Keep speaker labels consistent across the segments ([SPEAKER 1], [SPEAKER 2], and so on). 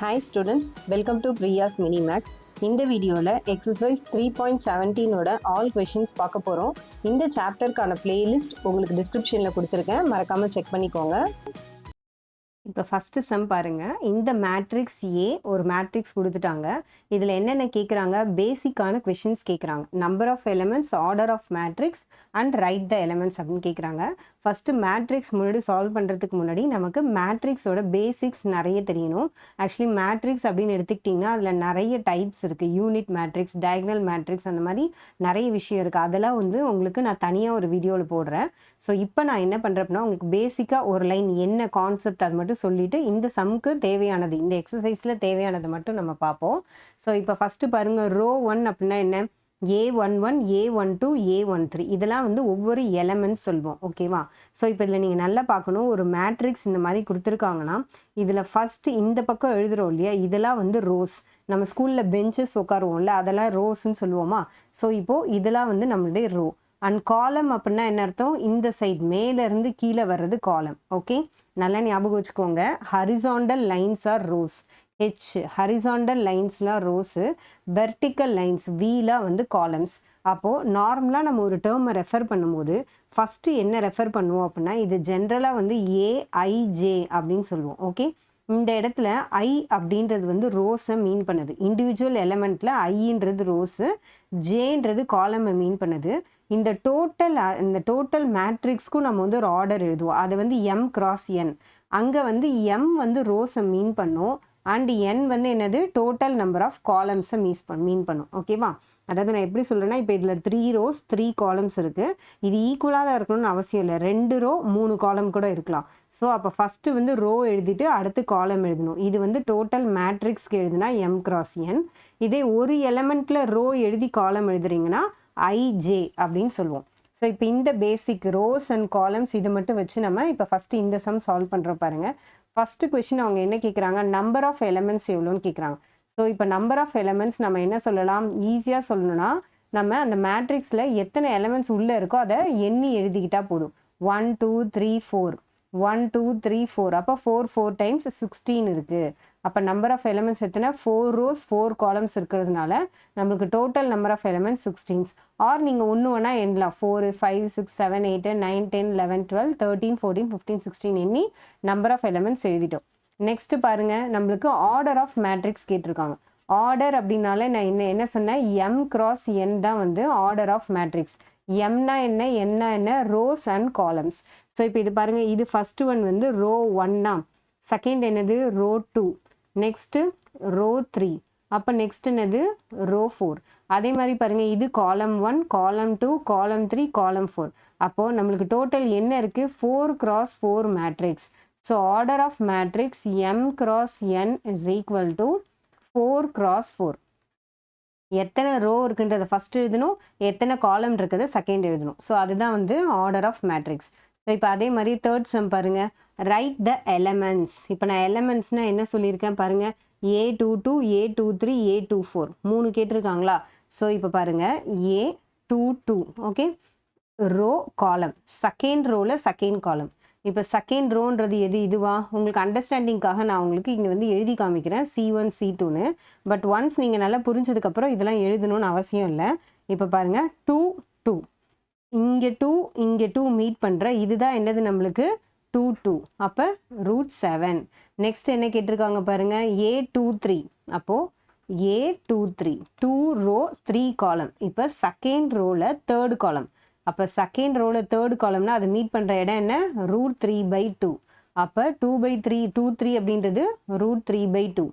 [SPEAKER 1] Hi students, welcome to Priya's Mini Max. இந்த வீடியோவில் exercise 3.17 all questions பார்க்க போகிறோம். இந்த சாப்டருக்கான பிளேலிஸ்ட் உங்களுக்கு டிஸ்கிரிப்ஷனில் கொடுத்துருக்கேன், மறக்காமல் செக் பண்ணிக்கோங்க. இப்போ ஃபஸ்ட்டு சம் பாருங்கள். இந்த மேட்ரிக்ஸ் ஏ ஒரு மேட்ரிக்ஸ் கொடுத்துட்டாங்க. இதில் என்னென்ன கேட்குறாங்க? பேசிக்கான கொஷின்ஸ் கேட்குறாங்க. Number of elements, order of matrix and write the elements அப்படின்னு கேட்குறாங்க. ஃபஸ்ட்டு மேட்ரிக்ஸ் முன்னாடி சால்வ் பண்ணுறதுக்கு முன்னாடி நமக்கு மேட்ரிக்ஸோட பேசிக்ஸ் நிறைய தெரியணும். ஆக்சுவலி மேட்ரிக்ஸ் அப்படின்னு எடுத்துக்கிட்டிங்கன்னா அதில் நிறைய டைப்ஸ் இருக்குது. யூனிட் மேட்ரிக்ஸ், டயகனல் மேட்ரிக்ஸ், அந்த மாதிரி நிறைய விஷயம் இருக்குது. அதெல்லாம் உங்களுக்கு நான் தனியாக ஒரு வீடியோவில் போடுறேன். ஸோ இப்போ நான் என்ன பண்ணுறேன் அப்படின்னா, உங்களுக்கு பேசிக்காக ஒரு லைன் என்ன கான்செப்ட் அது மட்டும் சொல்லிவிட்டு இந்த சம்க்கு தேவையானது, இந்த எக்ஸசைஸில் தேவையானது மட்டும் நம்ம பார்ப்போம். ஸோ இப்போ ஃபஸ்ட்டு பாருங்கள், ரோ 1 அப்படின்னா என்ன? A11, A12, A13 இதெல்லாம் ஒவ்வொரு எலமெண்ட்ஸ் சொல்லுவோம். ஓகேவா? ஸோ இப்போ இதில் நீங்கள் நல்லா பார்க்கணும். ஒரு மேட்ரிக்ஸ் இந்த மாதிரி கொடுத்துருக்காங்கன்னா இதில் ஃபஸ்ட்டு இந்த பக்கம் எழுதுகிறோம் இல்லையா, இதெல்லாம் ரோஸ். நம்ம ஸ்கூலில் பெஞ்சஸ் உட்காருவோம்ல, அதெல்லாம் ரோஸ்ன்னு சொல்லுவோமா? ஸோ இப்போது இதெல்லாம் நம்மளுடைய ரோ. அண்ட் காலம் அப்படின்னா என்ன அர்த்தம்? இந்த சைட் மேலேருந்து கீழே வர்றது காலம். ஓகே, நல்லா ஞாபகம் வச்சுக்கோங்க. Horizontal lines are rows. H horizontal லைன்ஸ்லாம் ரோஸு, வெர்டிக்கல் லைன்ஸ் வீலாம் காலம்ஸ். அப்போது நார்மலாக நம்ம ஒரு டேர்மை ரெஃபர் பண்ணும்போது ஃபஸ்ட்டு என்ன ரெஃபர் பண்ணுவோம் அப்படின்னா, இது ஜென்ரலாக ஏஐஜே அப்படின்னு சொல்லுவோம். ஓகே, இந்த இடத்துல ஐ அப்படின்றது ரோஸை மீன் பண்ணுது. இண்டிவிஜுவல் எலமெண்ட்டில் ஐன்றது ரோஸு, ஜேன்றது காலமை மீன் பண்ணுது. இந்த டோட்டல் மேட்ரிக்ஸ்க்கும் நம்ம ஒரு ஆர்டர் எழுதுவோம். அது எம் கிராஸ் என். அங்கே எம் ரோஸை மீன் பண்ணும். அண்ட் என் என்னது? டோட்டல் நம்பர் ஆஃப் காலம்ஸை மீன் பண்ணும். ஓகேவா? அதாவது நான் எப்படி சொல்கிறேன்னா, இப்போ இதில் 3 rows 3 columns இருக்குது. இது ஈக்குவலாக தான் இருக்கணும்னு அவசியம் இல்லை. 2 row 3 column கூட இருக்கலாம். ஸோ அப்போ ஃபஸ்ட்டு ரோ எழுதிட்டு அடுத்து காலம் எழுதணும். இது டோட்டல் மேட்ரிக்ஸ்க்கு எழுதுனா எம் கிராஸ் என். இதே ஒரு எலமெண்ட்டில் ரோ எழுதி காலம் எழுதுறீங்கன்னா ஐஜே அப்படின்னு சொல்லுவோம். ஸோ இப்போ இந்த பேசிக் ரோஸ் அண்ட் காலம்ஸ் இதை மட்டும் வச்சு நம்ம இப்போ ஃபஸ்ட்டு இந்த சம் சால்வ் பண்ணுற பாருங்கள். ஃபஸ்ட்டு கொஷின் அவங்க என்ன கேட்குறாங்க? நம்பர் ஆஃப் எலமெண்ட்ஸ் எவ்வளோன்னு கேட்குறாங்க. ஸோ இப்போ நம்பர் ஆஃப் எலமெண்ட்ஸ் நம்ம என்ன சொல்லலாம்? ஈஸியாக சொல்லணும்னா, நம்ம அந்த மேட்ரிக்ஸில் எத்தனை எலமெண்ட்ஸ் உள்ளே இருக்கோ அதை எண்ணி எழுதிக்கிட்டால் போதும். 1 2 3 4 1 2 3 4. அப்போ 4 times 16 இருக்குது. அப்போ நம்பர் ஆஃப் எலமெண்ட்ஸ் எத்தனை? 4 rows 4 columns இருக்கிறதுனால நம்மளுக்கு total number of elements 16. Or நீங்கள் ஒன்று எண்ணலாம். 4 5 6 7 8 9 10 11 12 13 14 15 16 எண்ணி நம்பர் ஆஃப் எலமெண்ட்ஸ் எழுதிட்டோம். நெக்ஸ்ட்டு பாருங்கள், நம்மளுக்கு ஆர்டர் ஆஃப் மேட்ரிக்ஸ் கேட்டிருக்காங்க. ஆர்டர் அப்படின்னாலே நான் என்ன சொன்னேன்? எம் கிராஸ் என் தான் ஆர்டர் ஆஃப் மேட்ரிக்ஸ். எம்னா என்ன, என்ன என்ன? Rose and columns. ஸோ இப்போ இது பாருங்கள், இது ஃபஸ்ட்டு ஒன் ரோ 1, செகண்ட் என்னது? ரோ 2, நெக்ஸ்ட்டு ரோ 3, அப்போ நெக்ஸ்ட் என்னது? ரோ 4. அதே மாதிரி பாருங்கள், இது காலம் 1, காலம் 2, காலம் 3, காலம் 4. அப்போது நம்மளுக்கு டோட்டல் என்ன இருக்குது? 4 cross 4 matrix. So order of matrix M cross N is equal to 4 cross 4. எத்தனை ரோ இருக்குன்றதை ஃபஸ்ட் எழுதணும், எத்தனை காலம் இருக்கிறத செகண்ட் எழுதணும். ஸோ அதுதான் ஆர்டர் ஆஃப் மேட்ரிக்ஸ். ஸோ இப்போ அதே மாதிரி தேர்ட் சம் பாருங்கள், ரைட் த எலமெண்ட்ஸ். இப்போ நான் எலமெண்ட்ஸ்னால் என்ன சொல்லியிருக்கேன் பாருங்கள், A22, A23, A24 3 கேட்டிருக்காங்களா? ஸோ இப்போ பாருங்கள், A22 okay, row column, second ரோவில் செகண்ட் காலம். இப்போ செகண்ட் ரோன்றது எது? இதுவா? உங்களுக்கு அண்டர்ஸ்டாண்டிங்காக நான் உங்களுக்கு இங்கே எழுதி காமிக்கிறேன் C1 C2ன்னு. பட் ஒன்ஸ் நீங்கள் நல்லா புரிஞ்சதுக்கப்புறம் இதெல்லாம் எழுதணும்னு அவசியம் இல்லை. இப்போ பாருங்கள், 2 2 இங்கே 2 இங்கே 2 மீட் பண்ணுற இதுதான் என்னது? நம்மளுக்கு 2 2. அப்போ √7. நெக்ஸ்ட் என்ன கேட்டிருக்காங்க பாருங்கள், A23. அப்போது A23 2 row 3 column. இப்போ செகண்ட் ரோவில் தேர்ட் காலம். அப்போ செகண்ட் ரோவில் தேர்ட் காலம்னா அது மீட் பண்ணுற இடம் என்ன? √3/2. அப்போ 2/3 2 3 அப்படின்றது √3/2.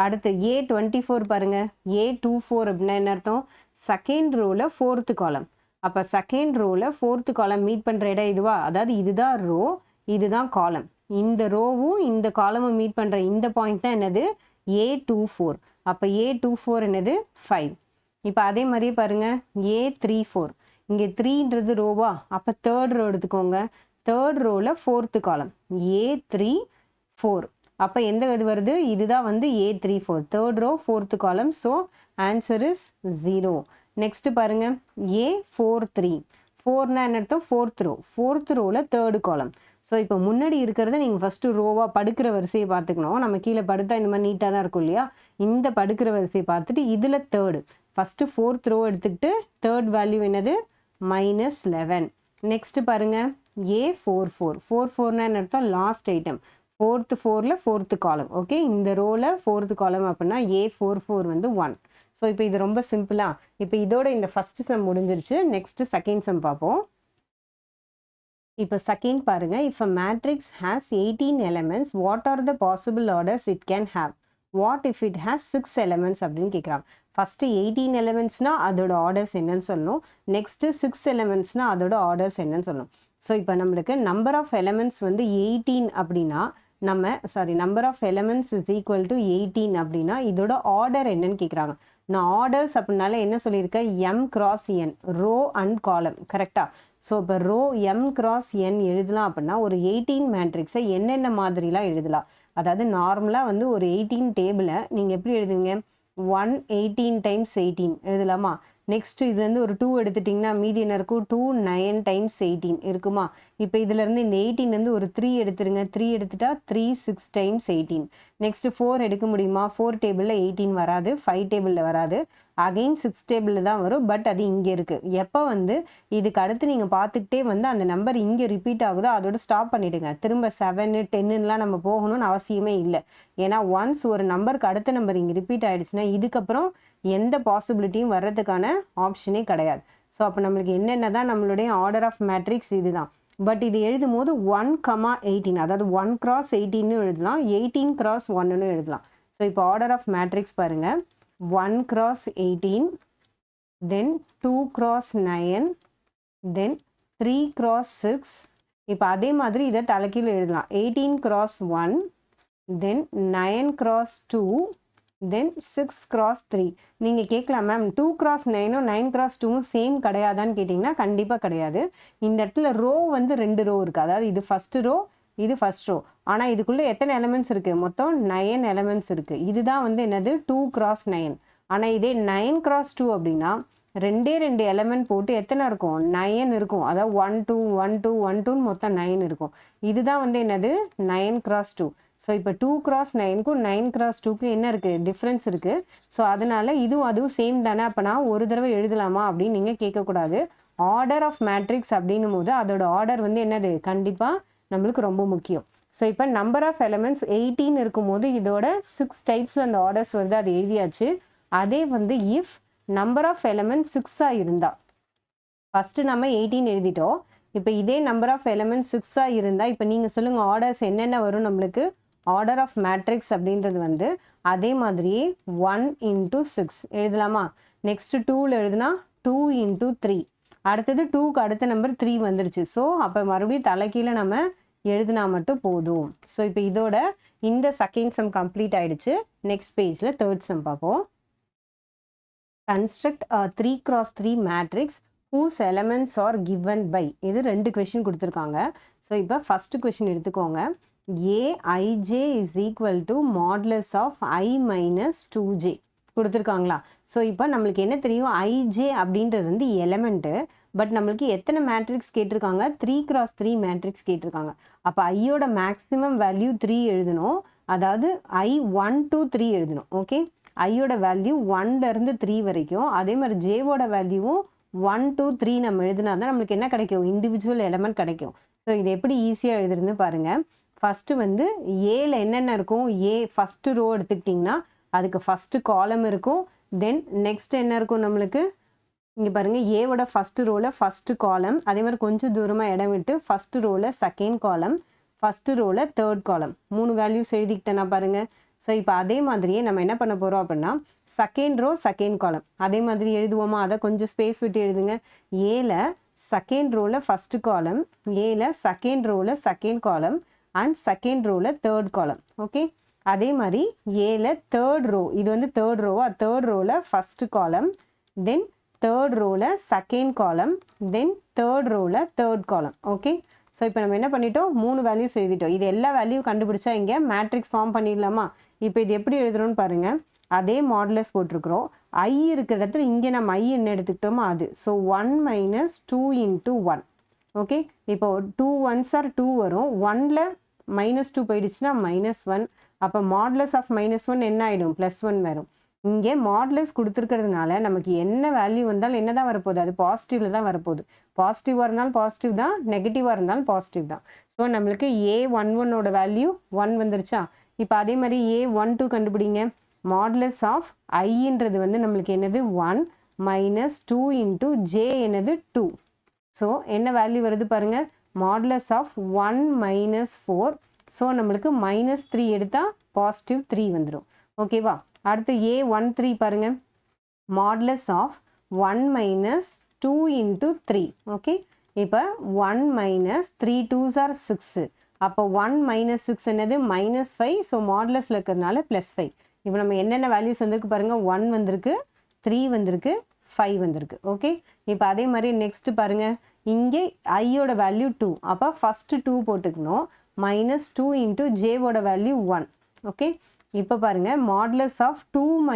[SPEAKER 1] அடுத்து A24 பாருங்கள், A24 அப்படின்னா என்ன அர்த்தம்? செகண்ட் ரோவில் ஃபோர்த்து காலம். அப்போ செகண்ட் ரோவில் ஃபோர்த்து காலம் மீட் பண்ணுற இடம் இதுவா? அதாவது இதுதான் ரோ, இதுதான் காலம். இந்த ரோவும் இந்த காலமும் மீட் பண்ணுற இந்த பாயிண்ட் தான் என்னது? A24. அப்போ A24 என்னது? 5. இப்போ அதே மாதிரியே பாருங்கள், A34. இங்கே 3ன்றது ரோவா? அப்போ தேர்ட் ரோ எடுத்துக்கோங்க. தேர்ட் ரோவில் ஃபோர்த்து காலம் A34. அப்போ எந்த இது வருது? இதுதான் A34, third row fourth column. So answer is 0. Next பாருங்கள், A43. 4னா என்ன அர்த்தம்? ஃபோர்த் ரோ, ஃபோர்த் ரோவில் தேர்டு காலம். ஸோ இப்போ முன்னாடி இருக்கிறத நீங்கள் ஃபஸ்ட்டு ரோவாக படுக்கிற வரிசையை பார்த்துக்கணும். நம்ம கீழே படுத்தா இந்த மாதிரி நீட்டாக தான் இருக்கும் இல்லையா? இந்த படுக்கிற வரிசையை பார்த்துட்டு இதில் தேர்டு ஃபஸ்ட்டு 4th ரோ எடுத்துக்கிட்டு தேர்ட் வேல்யூ என்னது -11. நெக்ஸ்ட்டு பாருங்கள் A44. 44னா என்ன அர்த்தம்? Last item. 4th 4ல் 4th காலம். ஓகே, இந்த ரோவில் 4th காலம் அப்படின்னா A44 வந்து 1. ஸோ இப்போ இது ரொம்ப சிம்பிளா. இப்போ இதோட இந்த ஃபஸ்ட்டு சம் முடிஞ்சிருச்சு. நெக்ஸ்ட்டு செகண்ட் சம் பார்ப்போம். இப்போ செகண்ட் பாருங்க. If a matrix has 18 elements, what are the possible orders it can have? What if it has 6 elements அப்படின்னு கேட்குறாங்க. ஃபஸ்ட்டு 18 elementsனால் அதோட ஆர்டர்ஸ் என்னன்னு சொல்லணும். நெக்ஸ்ட்டு 6 elementsனால் அதோட ஆர்டர்ஸ் என்னன்னு சொல்லணும். ஸோ இப்போ நம்மளுக்கு நம்பர் ஆஃப் எலமெண்ட்ஸ் வந்து 18 அப்படின்னா number of elements is equal to 18 அப்படின்னா இதோட ஆர்டர் என்னன்னு கேட்குறாங்க. நான் ஆர்டர்ஸ் அப்படின்னால என்ன சொல்லியிருக்கேன்? m cross n, row and column. கரெக்டாக? ஸோ இப்போ ரோ m cross n எழுதலாம் அப்படின்னா ஒரு 18 மேட்ரிக்ஸை என்னென்ன மாதிரிலாம் எழுதலாம்? அதாவது நார்மலாக வந்து ஒரு 18 டேபிளை நீங்கள் எப்படி எழுதுவீங்க? 118 டைம்ஸ் 18 எழுதலாமா? நெக்ஸ்ட்டு இதுலேருந்து ஒரு 2 எடுத்துட்டிங்கன்னா மீதி என்ன இருக்கும்? 2 9 டைம்ஸ் 18 இருக்குமா? இப்போ இதுலேருந்து இந்த 18லேருந்து ஒரு 3 எடுத்துருங்க. 3 எடுத்துட்டா 3 6 டைம்ஸ் 18. நெக்ஸ்ட்டு 4 எடுக்க முடியுமா? 4 டேபிளில் 18 வராது, 5 டேபிளில் வராது, அகெயின் 6 டேபிளில் தான் வரும். பட் அது இங்கே இருக்குது. எப்போ வந்து இதுக்கு அடுத்து நீங்கள் பார்த்துக்கிட்டே வந்து அந்த நம்பர் இங்கே ரிப்பீட் ஆகுதோ அதோட ஸ்டாப் பண்ணிவிடுங்க. திரும்ப 7 10லாம் நம்ம போகணும்னு அவசியமே இல்லை. ஏன்னா ஒன்ஸ் ஒரு நம்பருக்கு அடுத்த நம்பர் இங்கே ரிப்பீட் ஆகிடுச்சுன்னா இதுக்கப்புறம் எந்த பாசிபிலிட்டியும் வர்றதுக்கான ஆப்ஷனே கிடையாது. ஸோ அப்போ நம்மளுக்கு என்னென்ன தான் நம்மளுடைய ஆர்டர் ஆஃப் மேட்ரிக்ஸ் இதுதான். பட் இது எழுதும் போது 1,18 அதாவது 1 cross 18 எழுதலாம், 18 cross 1 எழுதலாம். ஸோ இப்போ ஆர்டர் ஆஃப் மேட்ரிக்ஸ் பாருங்கள். 1 cross 18, then 2 cross 9, then 3 cross 6. இப்போ அதே மாதிரி இதை தலைக்கீழ் எழுதலாம். 18 cross 1, then 9 cross 2, then 6 cross 3. நீங்கள் கேட்கலாம் மேம் 2 cross 9ம் 9 cross 2ம் சேம் கிடையாதான்னு கேட்டிங்கன்னா கண்டிப்பாக கிடையாது. இந்த இடத்துல ரோ வந்து 2 ரோ இருக்குது. அதாவது இது ஃபஸ்ட்டு ரோ, இது ஃபஸ்ட் ரோ. ஆனால் இதுக்குள்ளே எத்தனை எலமெண்ட்ஸ் இருக்குது? மொத்தம் 9 எலமெண்ட்ஸ் இருக்குது. இதுதான் வந்து என்னது? 2 cross 9. ஆனால் இதே 9 cross 2 அப்படின்னா 2 எலமெண்ட் போட்டு எத்தனை இருக்கும்? 9 இருக்கும். அதாவது 1 2 1 2 1 2 மொத்தம் 9 இருக்கும். இதுதான் வந்து என்னது? 9 cross 2. ஸோ இப்போ 2 cross 9க்கும் 9 cross 2க்கும் என்ன இருக்குது? டிஃப்ரென்ஸ் இருக்குது. ஸோ அதனால் அதுவும் சேம் தானே, அப்போ நான் ஒரு தடவை எழுதலாமா அப்படின்னு நீங்கள் கேட்கக்கூடாது. ஆர்டர் ஆஃப் மேட்ரிக்ஸ் அப்படின்னும் போது அதோட ஆர்டர் வந்து என்னது? கண்டிப்பாக நம்மளுக்கு ரொம்ப முக்கியம். ஸோ இப்போ நம்பர் ஆஃப் எலமெண்ட்ஸ் 18 இருக்கும்போது இதோட 6 டைப்ஸில் அந்த ஆர்டர்ஸ் வருது, அது எழுதியாச்சு. அதே வந்து இஃப் நம்பர் ஆஃப் எலமெண்ட்ஸ் 6ஆக இருந்தால், ஃபஸ்ட்டு நம்ம 18 எழுதிட்டோம். இப்போ இதே நம்பர் ஆஃப் எலமெண்ட்ஸ் 6ஆக இருந்தால் இப்போ நீங்கள் சொல்லுங்கள் ஆர்டர்ஸ் என்னென்ன வரும் நம்மளுக்கு? ஆர்டர் ஆஃப் மேட்ரிக்ஸ் அப்படின்றது வந்து அதே மாதிரியே 1 into 6 எழுதலாமா? நெக்ஸ்ட்டு 2ல் எழுதுனா 2 into 3. அடுத்தது 2க்கு அடுத்த நம்பர் 3 வந்துடுச்சு. ஸோ அப்போ மறுபடியும் தலைக்கீழே நம்ம எழுதினா மட்டும் போதும். ஸோ இப்போ இதோட இந்த செகண்ட் சம் கம்ப்ளீட் ஆகிடுச்சு. நெக்ஸ்ட் பேஜில் தேர்ட் சம் பார்ப்போம். Construct a 3 cross 3 matrix whose elements are given by. இது 2 கொஷின் கொடுத்துருக்காங்க. ஸோ இப்போ ஃபஸ்ட்டு கொஷின் எடுத்துக்கோங்க. Aij is equal to modulus of I minus 2j கொடுத்துருக்காங்களா? ஸோ இப்போ நம்மளுக்கு என்ன தெரியும்? ij அப்படின்றது வந்து எலமெண்ட்டு. பட் நம்மளுக்கு எத்தனை மேட்ரிக்ஸ் கேட்டிருக்காங்க? 3 cross 3 மேட்ரிக்ஸ் கேட்டிருக்காங்க. அப்போ ஐயோட மேக்ஸிமம் வேல்யூ 3 எழுதணும். அதாவது I 1 to 3 எழுதணும். ஓகே, ஐயோட வேல்யூ 1லேருந்து 3 வரைக்கும். அதே மாதிரி ஜேவோட வேல்யூவும் 1 to 3 நம்ம எழுதினா தான் நம்மளுக்கு என்ன கிடைக்கும்? இண்டிவிஜுவல் எலமெண்ட் கிடைக்கும். ஸோ இது எப்படி ஈஸியாக எழுதுறதுன்னு பாருங்கள். ஃபஸ்ட்டு வந்து ஏல என்னென்ன இருக்கும்? ஏ ஃபஸ்ட்டு ரோ எடுத்துக்கிட்டிங்கன்னா அதுக்கு ஃபஸ்ட்டு காலம் இருக்கும். தென் நெக்ஸ்ட் என்ன இருக்கும் நம்மளுக்கு? இங்கே பாருங்கள், ஏவோட ஃபஸ்ட்டு ரோவில் ஃபஸ்ட்டு காலம், அதே மாதிரி கொஞ்சம் தூரமாக இடம் விட்டு ஃபஸ்ட்டு ரோவில் செகண்ட் காலம், ஃபஸ்ட்டு ரோவில் தேர்ட் காலம். 3 வேல்யூஸ் எழுதிக்கிட்டேன்னா பாருங்கள். ஸோ இப்போ அதே மாதிரியே நம்ம என்ன பண்ண போகிறோம் அப்படின்னா செகண்ட் ரோ செகண்ட் காலம் அதே மாதிரி எழுதுவோமா? அதை கொஞ்சம் ஸ்பேஸ் விட்டு எழுதுங்க. ஏல செகண்ட் ரோவில் ஃபஸ்ட்டு காலம், ஏல செகண்ட் ரோவில் செகண்ட் காலம் அண்ட் செகண்ட் ரோவில் தேர்ட் காலம். ஓகே, அதே மாதிரி ஏல தேர்ட் ரோ, இது வந்து தேர்ட் ரோவா? தேர்ட் ரோவில் ஃபஸ்ட்டு காலம், தென் தேர்ட் ரோவில் செகண்ட் காலம், தென் தேர்ட் ரோவில் தேர்ட் காலம். ஓகே, ஸோ இப்போ நம்ம என்ன பண்ணிட்டோம்? 3 வேல்யூஸ் எழுதிட்டோம். இது எல்லா வேல்யூ கண்டுபிடிச்சா இங்கே மேட்ரிக்ஸ் ஃபார்ம் பண்ணிடலாமா? இப்போ இது எப்படி எழுதுறோன்னு பாருங்கள். அதே மாடுலஸ் போட்டிருக்கிறோம். ஐ இருக்கிற இடத்துல இங்கே நம்ம ஐ என்ன எடுத்துக்கிட்டோமோ அது. So 1 minus 2 into 1. ஓகே, இப்போ 2 1s ஆர் 2 வரும். 1ல -2 போயிடுச்சுன்னா -1. அப்போ மாடுலஸ் ஆஃப் -1 என்ன ஆகிடும்? +1 வரும். இங்கே மாடுலஸ் கொடுத்துருக்கிறதுனால நமக்கு என்ன வேல்யூ வந்தாலும் என்ன தான் வரப்போகுது? அது பாசிட்டிவில் தான் வரப்போகுது. பாசிட்டிவாக இருந்தாலும் பாசிட்டிவ் தான், நெகட்டிவாக இருந்தாலும் பாசிட்டிவ் தான். ஸோ நம்மளுக்கு A11ஓட வேல்யூ 1 வந்துருச்சா? இப்போ அதே மாதிரி A12 கண்டுபிடிங்க. மாடுலஸ் ஆஃப் ஐன்றது வந்து நம்மளுக்கு என்னது? 1 -2 இன்ட்டு ஜே என்னது? 2. ஸோ என்ன வேல்யூ வருது பாருங்கள், மாடுலஸ் ஆஃப் 1 - 4. ஸோ நம்மளுக்கு -3 எடுத்தால் பாசிட்டிவ் 3 வந்துடும். ஓகேவா? அடுத்து A13 பாருங்கள், மாடுலஸ் ஆஃப் 1 - 2 இன்ட்டு 3. ஓகே, இப்போ 1 - 3 2s are 6. அப்போ 1 - 6 என்னது? -5. ஸோ மாடுலஸில் இருக்கிறதுனால +5. இப்போ நம்ம என்னென்ன வேல்யூஸ் வந்திருக்கு பாருங்கள், 1 வந்திருக்கு, 3 வந்திருக்கு, 5 வந்திருக்கு. ஓகே, இப்போ அதே மாதிரி நெக்ஸ்ட் பாருங்கள், இங்கே ஐயோட வேல்யூ 2. அப்போ ஃபஸ்ட்டு 2 போட்டுக்கணும். -2 இன்ட்டு ஜேவோட வேல்யூ 1. ஓகே, இப்போ பாருங்கள், மாடுலஸ் ஆஃப் 2 -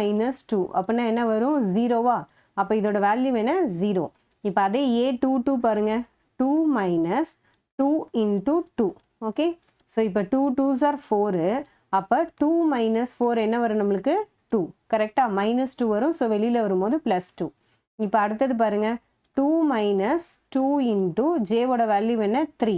[SPEAKER 1] 2 அப்படின்னா என்ன வரும்? 0வா? அப்போ இதோட வேல்யூ என்ன? 0. இப்போ அதே A22 பாருங்கள், 2 - 2 இன்ட்டு 2. ஓகே, ஸோ இப்போ 2 2s are 4. அப்போ 2 - 4 என்ன வரும் நம்மளுக்கு? 2. கரெக்டாக? -2 வரும். ஸோ வெளியில் வரும்போது +2. இப்போ அடுத்தது பாருங்கள், 2 - 2 இன்ட்டு ஜேவோட வேல்யூ என்ன? 3.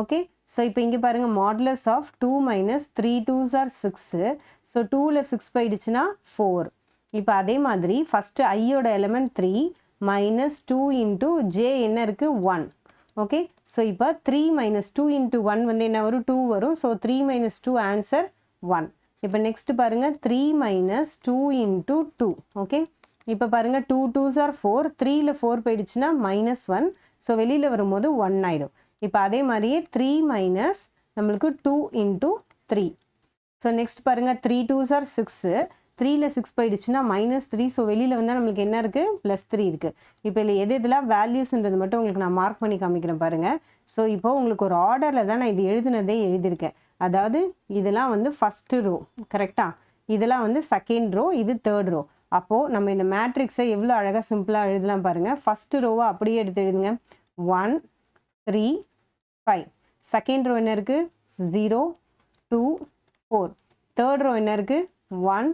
[SPEAKER 1] ஓகே, ஸோ இப்போ இங்கே பாருங்கள், modulus of 2 - 3 2s are 6. So 2ல் 6 போயிடுச்சுன்னா 4. இப்போ அதே மாதிரி ஃபஸ்ட்டு ஐயோட எலமெண்ட் 3 -2 இன்ட்டு ஜே என்ன இருக்குது? 1. ஓகே, ஸோ இப்போ 3 - 2 இன்ட்டு 1 வந்து என்ன வரும்? 2 வரும். So 3 - 2 answer 1. இப்போ நெக்ஸ்ட் பாருங்கள், 3 - 2 இன்ட்டு 2. ஓகே, இப்போ பாருங்கள், 2 2s are 4. 3ல் 4 போயிடுச்சுன்னா -1. ஸோ வெளியில் வரும்போது 1 ஆகிடும். இப்போ அதே மாதிரியே 3 - நம்மளுக்கு 2 இன்ட்டு 3. ஸோ நெக்ஸ்ட் பாருங்கள், 3 2s are 6. 3ல் 6 போயிடுச்சுன்னா -3. ஸோ வெளியில் வந்தால் நம்மளுக்கு என்ன இருக்குது? +3 இருக்குது. இப்போ இல்லை எது இதெல்லாம் வேல்யூஸ்ன்றது மட்டும் உங்களுக்கு நான் மார்க் பண்ணி காமிக்கிறேன் பாருங்கள். ஸோ இப்போ உங்களுக்கு ஒரு ஆர்டரில் தான் நான் இது எழுதுனதே எழுதியிருக்கேன். அதாவது இதெல்லாம் வந்து ஃபஸ்ட்டு ரோ, கரெக்டாக? இதெல்லாம் வந்து செகண்ட் ரோ, இது தேர்ட் ரோ. அப்போது நம்ம இந்த மேட்ரிக்ஸை எவ்வளோ அழகாக சிம்பிளாக எழுதலாம் பாருங்கள். ஃபஸ்ட்டு ரோவை அப்படியே எடுத்து எழுதுங்க. 1 3 5. செகண்ட் ரோ என்ன இருக்குது? 0 2 4. தேர்ட் ரோ என்ன இருக்குது? 1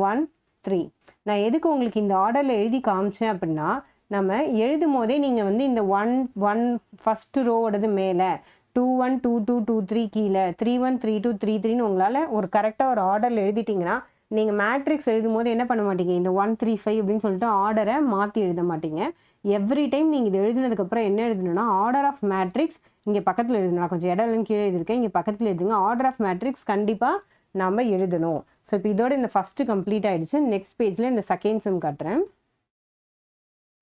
[SPEAKER 1] 1 3. நான் எதுக்கு உங்களுக்கு இந்த ஆர்டரில் எழுதி காமிச்சேன் அப்படின்னா, நம்ம எழுதும் போதே நீங்கள் வந்து இந்த 1 1 ஃபஸ்ட்டு ரோவோடது மேலே, 2 1 2 2 2 3 கீழே, 3 1 3 2 3 3ன்னு உங்களால் ஒரு கரெக்டாக ஒரு ஆர்டரில் எழுதிட்டிங்கன்னா நீங்கள் மேட்ரிக்ஸ் எழுதும் போது என்ன பண்ண மாட்டீங்க? இந்த 1 3 5 அப்படின்னு சொல்லிட்டு ஆர்டரை மாற்றி எழுத மாட்டீங்க. எவ்ரி டைம் நீங்கள் இது எழுதுனதுக்கப்புறம் என்ன எழுதணும்னா, ஆர்டர் ஆஃப் மேட்ரிக்ஸ் இங்கே பக்கத்தில் எழுதணும். நான் கொஞ்சம் இடம் கீழே எழுதியிருக்கேன், இங்கே பக்கத்தில் எழுதுங்க. ஆர்டர் ஆஃப் மேட்ரிக்ஸ் கண்டிப்பாக நம்ம எழுதணும். ஸோ இப்போ இதோட இந்த ஃபஸ்ட்டு கம்ப்ளீட் ஆகிடுச்சு. நெக்ஸ்ட் பேஜில் இந்த செகண்ட் சம் காட்டுறேன்.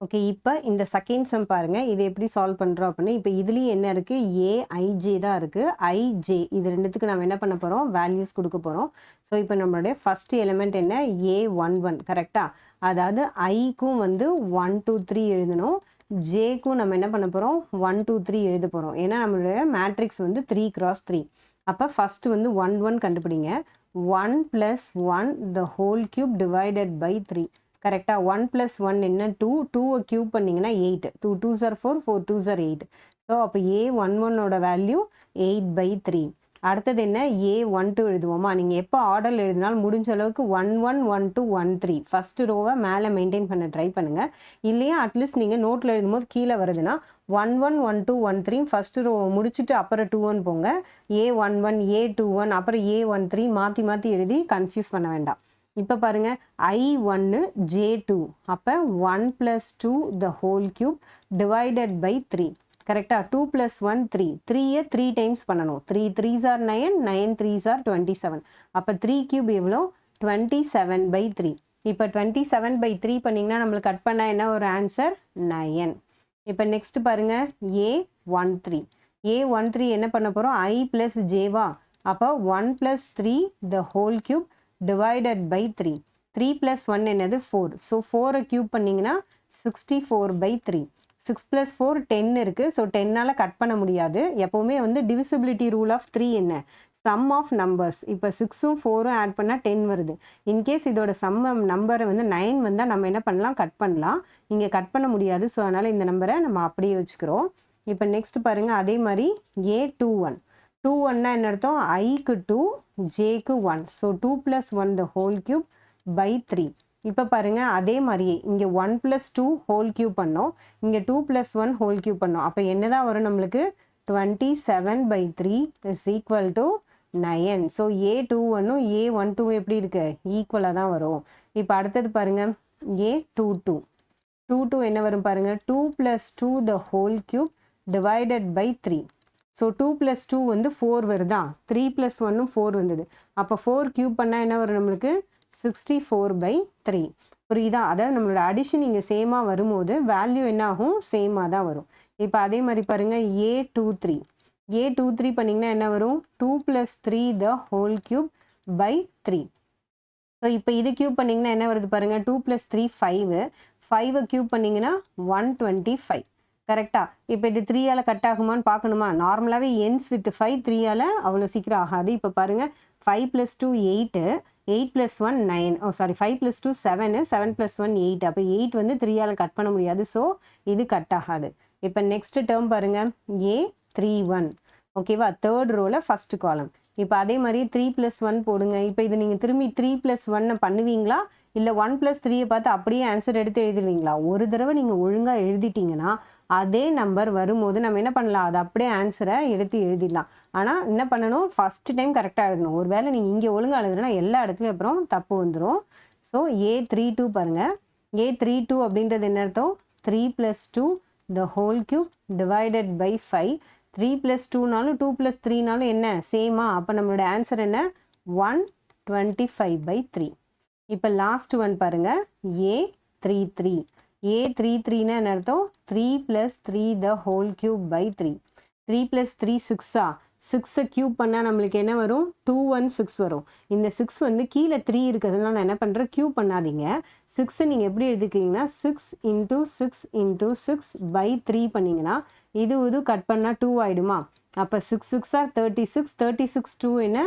[SPEAKER 1] ஓகே, இப்போ இந்த செகண்ட் சம் பாருங்கள், இது எப்படி சால்வ் பண்ணுறோம் அப்படின்னு. இப்போ இதுலேயும் என்ன இருக்குது? ஏஐஜே தான் இருக்குது. ஐஜே இது ரெண்டுத்துக்கு நம்ம என்ன பண்ண போகிறோம்? வேல்யூஸ் கொடுக்க போகிறோம். ஸோ இப்போ நம்மளுடைய ஃபஸ்ட்டு எலிமெண்ட் என்ன? A11, கரெக்டாக? அதாவது ஐக்கும் வந்து 1 2 3 எழுதணும், ஜேக்கும் நம்ம என்ன பண்ண போகிறோம்? 1 2 3 எழுத போகிறோம். ஏன்னா நம்மளுடைய மேட்ரிக்ஸ் வந்து 3 × 3. அப்போ ஃபஸ்ட்டு வந்து 1 1 கண்டுபிடிங்க. 1 + 1 the whole cube divided by 3. கரெக்டாக? 1 + 1 என்ன? 2. 2வை க்யூப் பண்ணிங்கன்னா 8. 2 2s are 4, 4 2s are 8. So அப்போ A11ஓட வேல்யூ 8/3. அடுத்தது என்ன? A12 எழுதுவோமா? நீங்கள் எப்போ ஆர்டரில் எழுதினாலும் முடிஞ்ச அளவுக்கு 1 1 1 2 1 3 ஃபஸ்ட்டு ரோவை மேலே மெயின்டைன் பண்ண ட்ரை பண்ணுங்கள். இல்லையா அட்லீஸ்ட் நீங்கள் நோட்டில் எழுதும்போது கீழே வருதுன்னா 1 1 1 2 1 3 ஃபஸ்ட்டு ரோவை முடிச்சுட்டு அப்புறம் 2 1 போங்க. A11 A21 அப்புறம் A13 மாற்றி மாற்றி எழுதி கன்ஃபியூஸ் பண்ண வேண்டாம். இப்போ பாருங்கள், I1 J2. அப்போ 1 + 2 the whole cube divided by 3. கரெக்டாக? 2 + 1 3. 3யை 3 டைம்ஸ் பண்ணணும். 3 3s are 9, 9 3s are 27. அப்போ 3 கியூப் எவ்வளோ? 27/3. இப்போ 27/3 பண்ணிங்கன்னா நம்மளுக்கு கட் பண்ணால் என்ன ஒரு ஆன்சர்? 9. இப்போ நெக்ஸ்ட் பாருங்கள், A13. A13 என்ன பண்ண போகிறோம்? I + Jவா? அப்போ 1 + 3 the whole cube divided by 3. 3 + 1 என்னது? 4. ஸோ 4ரை க்யூப் பண்ணிங்கன்னா 64/3. 6 + 4 10 இருக்குது. ஸோ 10ஆல் கட் பண்ண முடியாது. எப்போவுமே வந்து டிவிசிபிலிட்டி ரூல் ஆஃப் 3 என்ன? Sum of numbers. இப்போ 6ம் 4ம் ஆட் பண்ணால் 10 வருது. இன்கேஸ் இதோட நம்பரை வந்து 9 வந்தால் நம்ம என்ன பண்ணலாம்? கட் பண்ணலாம். இங்கே கட் பண்ண முடியாது. ஸோ அதனால் இந்த நம்பரை நம்ம அப்படியே வச்சுக்கிறோம்.
[SPEAKER 2] இப்போ நெக்ஸ்ட் பாருங்கள் அதே மாதிரி A21 21னா என்ன அர்த்தம் ஐக்கு 2 ஜேக்கு 1 so 2 + 1 the whole cube by 3. இப்போ பாருங்கள் அதே மாதிரியே இங்கே 1 + 2 whole cube பண்ணோம், இங்கே 2 + 1 whole cube பண்ணோம். அப்போ என்ன தான் வரும் நம்மளுக்கு 27/3 is equal to 9. ஸோ A21ம் A12 எப்படி இருக்கு ஈக்குவலாக தான் வரும். இப்போ அடுத்தது பாருங்கள் A22 என்ன வரும் பாருங்கள் 2 + 2 the whole cube divided by 3. So 2 + 2 வந்து 4 வருதா, 3 + 1ம் 4 வந்தது. அப்போ 4 கியூப் பண்ணால் என்ன வரும் நம்மளுக்கு 64/3. புரியுதா? அதாவது நம்மளோட அடிஷன் இங்கே சேமாக வரும்போது வேல்யூ என்ன ஆகும் சேமாக தான் வரும். இப்போ அதே மாதிரி பாருங்கள் A23 பண்ணிங்கன்னா என்ன வரும் 2 + 3 the whole cube by 3. So இப்போ இது கியூப் பண்ணிங்கன்னா என்ன வருது பாருங்கள் 2 + 3 5 கியூப் பண்ணிங்கன்னா 125. கரெக்டாக? இப்போ இது 3ஆல் கட் ஆகுமான்னு பார்க்கணுமா? நார்மலாகவே ends with 5 3ஆல் அவ்வளோ சீக்கிரம் ஆகாது. இப்போ பாருங்கள் 5 + 2 8 + 1 9 5 + 2 7 7 + 1 8. அப்போ 8 வந்து 3ஆல் கட் பண்ண முடியாது. ஸோ இது கட் ஆகாது. இப்போ நெக்ஸ்ட் டேர்ம் பாருங்கள் A31 ஓகேவா, தேர்ட் ரோவில் ஃபஸ்ட்டு காலம். இப்போ அதே மாதிரி 3 + 1 போடுங்க. இப்போ இது நீங்கள் திரும்பி 3 + 1 பண்ணுவீங்களா இல்லை 1 + 3 பார்த்து அப்படியே ஆன்சர் எடுத்து எழுதுவீங்களா? ஒரு தடவை நீங்கள் ஒழுங்காக எழுதிட்டீங்கன்னா அதே நம்பர் வரும்போது நம்ம என்ன பண்ணலாம், அதை அப்படியே ஆன்சரை எடுத்து எழுதிடலாம். ஆனால் என்ன பண்ணணும், ஃபஸ்ட்டு டைம் கரெக்டாக எழுதணும். ஒரு வேளை நீங்கள் இங்கே ஒழுங்காக எழுதுனா எல்லா இடத்துலையும் அப்புறம் தப்பு வந்துடும். ஸோ A32 பாருங்கள், A32 அப்படின்றது என்ன அர்த்தம் 3 + 2 the whole cube divided by 5. 3 + 2நாலும் 2 + 3நாலும் என்ன சேமா? அப்போ நம்மளோட ஆன்சர் என்ன 125/3. இப்போ லாஸ்ட் ஒன் பாருங்கள் A33னா என்ன அர்த்தம் 3 + 3 the whole cube by 3. 3 + 3 6ஆ, 6 cube பண்ணால் நம்மளுக்கு என்ன வரும் 216 வரும். இந்த 6 வந்து கீழே 3 இருக்கிறதுனால நான் என்ன பண்ணுறேன் கியூப் பண்ணாதீங்க. 6 நீங்கள் எப்படி எழுதிக்கிறீங்கன்னா 6 × 6 × 6/3 பண்ணிங்கன்னா இது கட் பண்ணால் 2 ஆகிடுமா? அப்போ 6 6 36 36 2 என்ன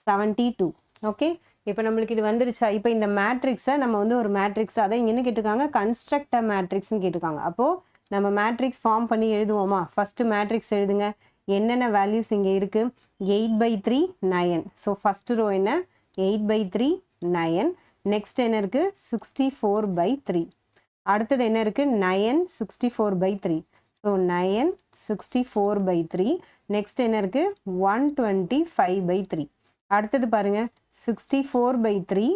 [SPEAKER 2] 72. ஓகே, இப்போ நம்மளுக்கு இது வந்துருச்சா? இப்போ இந்த மேட்ரிக்ஸை நம்ம வந்து ஒரு மேட்ரிக்ஸ் அதை இங்கே என்ன கேட்டிருக்காங்க கன்ஸ்ட்ரக்ட் மேட்ரிக்ஸ்னு கேட்டிருக்காங்க. அப்போது நம்ம மேட்ரிக்ஸ் ஃபார்ம் பண்ணி எழுதுவோமா? ஃபஸ்ட்டு மேட்ரிக்ஸ் எழுதுங்க. என்னென்ன வேல்யூஸ் இங்கே இருக்குது 8/3 9. ஸோ ஃபஸ்ட்டு ரோ என்ன 8/3 9. நெக்ஸ்ட் என்ன இருக்குது 64/3. அடுத்தது என்ன இருக்குது 9 64/3. ஸோ 9 64/3. நெக்ஸ்ட் என்ன இருக்குது 125/3. அடுத்தது பாருங்கள் 64/3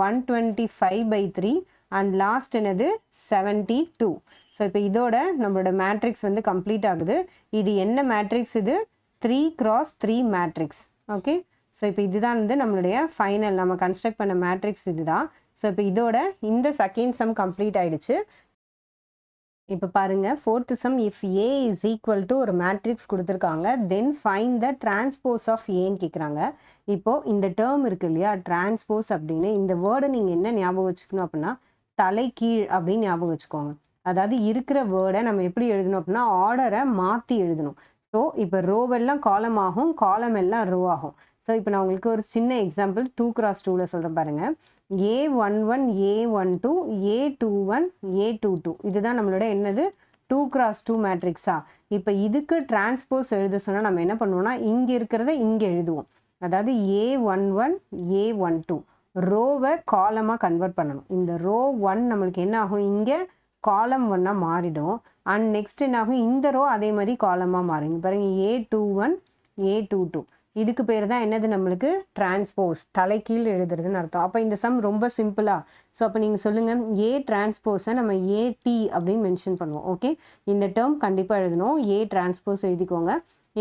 [SPEAKER 2] 125/3 அண்ட் லாஸ்ட் என்னது 72. ஸோ இப்போ இதோட நம்மளோட மேட்ரிக்ஸ் வந்து கம்ப்ளீட் ஆகுது. இது என்ன மேட்ரிக்ஸ்? இது 3 × 3 மேட்ரிக்ஸ். ஓகே, ஸோ இப்போ இதுதான் வந்து நம்மளுடைய ஃபைனல் நம்ம கன்ஸ்ட்ரக்ட் பண்ண மேட்ரிக்ஸ் இதுதான். ஸோ இப்போ இதோட இந்த செகண்ட் சம் கம்ப்ளீட் ஆகிடுச்சு. இப்போ பாருங்கள் fourth sum if A is equal to ஒரு மேட்ரிக்ஸ் கொடுத்துருக்காங்க then find the transpose of ஏன்னு கேட்குறாங்க. இப்போது இந்த டேர்ம் இருக்குது இல்லையா டிரான்ஸ்போஸ் அப்படின்னு, இந்த வேர்டை நீங்கள் என்ன ஞாபகம் வச்சுக்கணும் அப்படின்னா தலைகீழ் அப்படின்னு ஞாபகம் வச்சுக்கோங்க. அதாவது இருக்கிற வேர்டை நம்ம எப்படி எழுதணும் அப்படின்னா ஆர்டரை மாற்றி எழுதணும். ஸோ இப்போ ரோவெல்லாம் காலம் ஆகும், காலம் எல்லாம் ரோ ஆகும். ஸோ இப்போ நான் உங்களுக்கு ஒரு சின்ன எக்ஸாம்பிள் 2 × 2ல் சொல்கிறேன் பாருங்கள். A11 A12 A21 A22 இதுதான் நம்மளோட என்னது 2 × 2 மேட்ரிக்ஸா. இப்போ இதுக்கு டிரான்ஸ்போஸ் எழுத சொன்னால் நம்ம என்ன பண்ணுவோம்னா இங்கே இருக்கிறத இங்கே எழுதுவோம். அதாவது A11 A12 ரோவை காலமாக கன்வெர்ட் பண்ணணும். இந்த ரோ 1 நம்மளுக்கு என்ன ஆகும் இங்கே காலம் 1ஆக மாறிடும். அண்ட் நெக்ஸ்ட் என்ன ஆகும் இந்த ரோ அதே மாதிரி காலமாக மாறும். இங்கே பாருங்கள் A21 A22 இதுக்கு பேர் தான் என்னது நம்மளுக்கு டிரான்ஸ்போஸ் தலைகீழ் எழுதுறதுன்னு அர்த்தம். அப்போ இந்த சம் ரொம்ப சிம்பிளா. ஸோ அப்போ நீங்கள் சொல்லுங்கள் A டிரான்ஸ்போஸை நம்ம AT அப்படின்னு மென்ஷன் பண்ணுவோம். ஓகே, இந்த டேர்ம் கண்டிப்பாக எழுதணும். A டிரான்ஸ்போஸ் எழுதிக்கோங்க.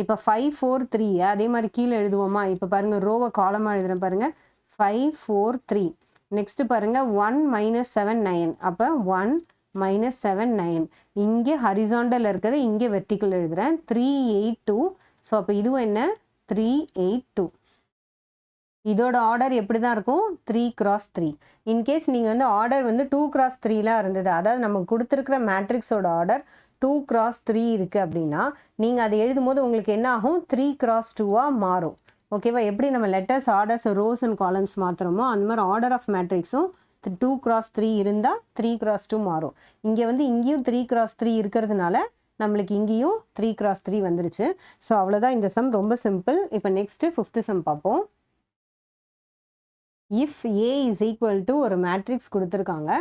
[SPEAKER 2] இப்போ 5 4 3 அதே மாதிரி கீழே எழுதுவோமா? இப்போ பாருங்கள் ரோவை காலமாக எழுதுகிறேன் பாருங்கள் 5 4 3. நெக்ஸ்ட்டு பாருங்கள் 1 - 7 9. அப்போ 1 - 7 9. இங்கே ஹரிசாண்டல் இருக்கிறத இங்கே வெர்டிக்கல் எழுதுகிறேன் 3 8 2. ஸோ அப்போ இதுவும் என்ன 3 8 2. இதோட ஆர்டர் எப்படி தான் இருக்கும் 3 × 3. இன்கேஸ் நீங்கள் வந்து ஆர்டர் வந்து 2 × 3லாம் இருந்தது, அதாவது நம்ம கொடுத்துருக்கிற மேட்ரிக்ஸோட ஆர்டர் 2 × 3 இருக்குது அப்படின்னா நீங்கள் அதை எழுதும்போது உங்களுக்கு என்ன ஆகும் 3 × 2ஆக மாறும். ஓகேவா? எப்படி நம்ம letters orders rows and columns மாற்றுறோமோ அந்த மாதிரி ஆர்டர் ஆஃப் மேட்ரிக்ஸும் 2 × 3 இருந்தால் 3 × 2 மாறும். இங்கே வந்து இங்கேயும் 3 × 3 இருக்கிறதுனால நம்மளுக்கு இங்கேயும் 3x3 வந்துருச்சு. ஸோ அவ்வளோதான் இந்த சம், ரொம்ப சிம்பிள். இப்போ நெக்ஸ்ட்டு 5th சம் பார்ப்போம். If A is equal to ஒரு மேட்ரிக்ஸ் கொடுத்துருக்காங்க,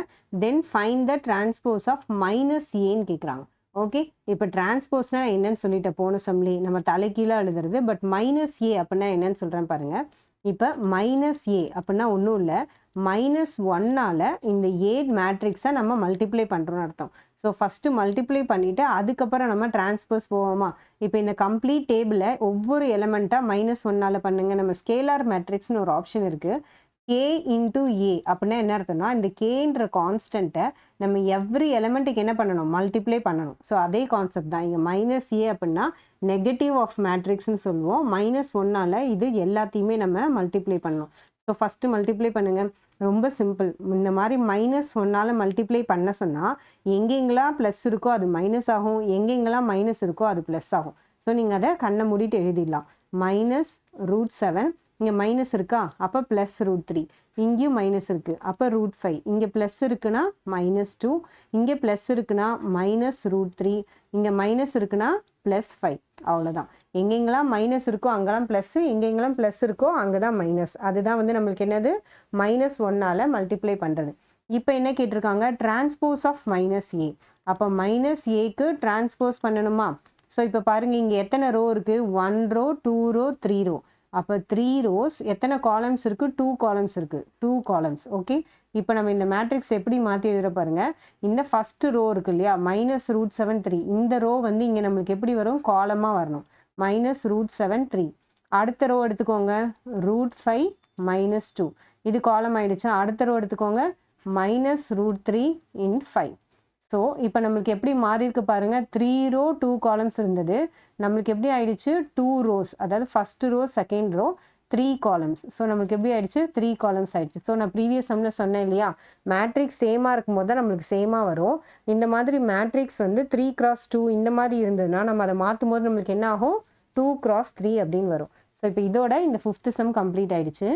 [SPEAKER 2] then find the transpose of minus ஏன்னு கேட்குறாங்க. ஓகே, இப்போ டிரான்ஸ்போஸ்னா என்னன்னு சொல்லிட்டேன் போன சம்லேயே, நம்ம தலைக்கீழாக எழுதுறது. பட் மைனஸ் ஏ அப்படின்னா என்னன்னு சொல்கிறேன் பாருங்கள். இப்போ மைனஸ் ஏ அப்படின்னா ஒன்றும் இல்லை, -1ஆல் இந்த ஏ மேட்ரிக்ஸை நம்ம மல்டிப்ளை பண்ணுறோன்னு அர்த்தம். ஸோ ஃபஸ்ட்டு மல்டிப்ளை பண்ணிவிட்டு அதுக்கப்புறம் நம்ம டிரான்ஸ்போஸ் போவோமா. இப்போ இந்த கம்ப்ளீட் டேபிளை ஒவ்வொரு எலமெண்ட்டாக -1ஆல் பண்ணுங்கள். நம்ம ஸ்கேலார் மேட்ரிக்ஸ்னு ஒரு ஆப்ஷன் இருக்குது. கே இன்டூ ஏ அப்படின்னா என்ன அர்த்தம்னா, இந்த கேன்ற கான்ஸ்டண்ட்டை நம்ம எவ்ரி எலமெண்ட்டுக்கு என்ன பண்ணணும், மல்டிப்ளை பண்ணணும். ஸோ அதே கான்செப்ட் தான் இங்கே. மைனஸ் ஏ அப்படின்னா நெகட்டிவ் ஆஃப் மேட்ரிக்ஸ்னு சொல்லுவோம். -1ஆல் இது எல்லாத்தையுமே நம்ம மல்டிப்ளை பண்ணணும். ஸோ ஃபஸ்ட்டு மல்டிப்ளை பண்ணுங்கள், ரொம்ப சிம்பிள். இந்த மாதிரி -1ஆல் மல்டிப்ளை பண்ண சொன்னால் எங்கெங்கெல்லாம் ப்ளஸ் இருக்கோ அது மைனஸ் ஆகும், எங்கெங்கெல்லாம் மைனஸ் இருக்கோ அது ப்ளஸ் ஆகும். ஸோ நீங்கள் அதை கண்ணை மூடிட்டு எழுதிடலாம். -√7, இங்கே மைனஸ் இருக்கா, அப்போ +√3, இங்கேயும் மைனஸ் இருக்குது, அப்போ √5, இங்கே ப்ளஸ் இருக்குன்னா -2, இங்கே ப்ளஸ் இருக்குன்னா -√3, இங்கே மைனஸ் இருக்குன்னா +5. அவ்வளோதான். எங்கெங்கெல்லாம் மைனஸ் இருக்கோ அங்கெல்லாம் ப்ளஸ்ஸு, எங்கெங்கெல்லாம் ப்ளஸ் இருக்கோ அங்கே தான் மைனஸ். அதுதான் வந்து நம்மளுக்கு என்னது, -1ஆல் மல்டிப்ளை பண்ணுறது. இப்போ என்ன கேட்டிருக்காங்க, டிரான்ஸ்போஸ் ஆஃப் -a. அப்போ -aக்கு டிரான்ஸ்போஸ் பண்ணணுமா. ஸோ இப்போ பாருங்கள், இங்கே எத்தனை ரோ இருக்குது, 1 ரோ 2 ரோ 3 ரோ. அப்போ 3 ரோஸ், எத்தனை காலம்ஸ் இருக்குது, 2 காலம்ஸ் இருக்குது, 2 காலம்ஸ். ஓகே, இப்போ நம்ம இந்த மேட்ரிக்ஸ் எப்படி மாற்றி எழுதுற பாருங்கள். இந்த ஃபஸ்ட்டு ரோ இருக்கு இல்லையா, -√7 3, இந்த ரோ வந்து இங்கே நம்மளுக்கு எப்படி வரும், காலமாக வரணும். -√7 3. அடுத்த ரோ எடுத்துக்கோங்க, √5 -2, இது காலம் ஆகிடுச்சா. அடுத்த ரோ எடுத்துக்கோங்க, -√3 in 5. ஸோ இப்போ நம்மளுக்கு எப்படி மாறி இருக்கு பாருங்கள். 3 ரோ 2 காலம்ஸ் இருந்தது, நம்மளுக்கு எப்படி ஆயிடுச்சு, 2 ரோஸ். அதாவது first row second row 3 columns. So நம்மளுக்கு எப்படி ஆயிடுச்சு, 3 காலம்ஸ் ஆயிடுச்சு. ஸோ நான் ப்ரீவியஸ் சம்மில் சொன்னேன் இல்லையா, மேட்ரிக்ஸ் சேமாக இருக்கும் போது தான் நம்மளுக்கு சேமாக வரும். இந்த மாதிரி மேட்ரிக்ஸ் வந்து 3x2 இந்த மாதிரி இருந்ததுன்னா நம்ம அதை மாற்றும் போது நம்மளுக்கு என்ன ஆகும், 2x3 அப்படின்னு வரும். ஸோ இப்போ இதோட இந்த 5th சம் கம்ப்ளீட் ஆயிடுச்சு.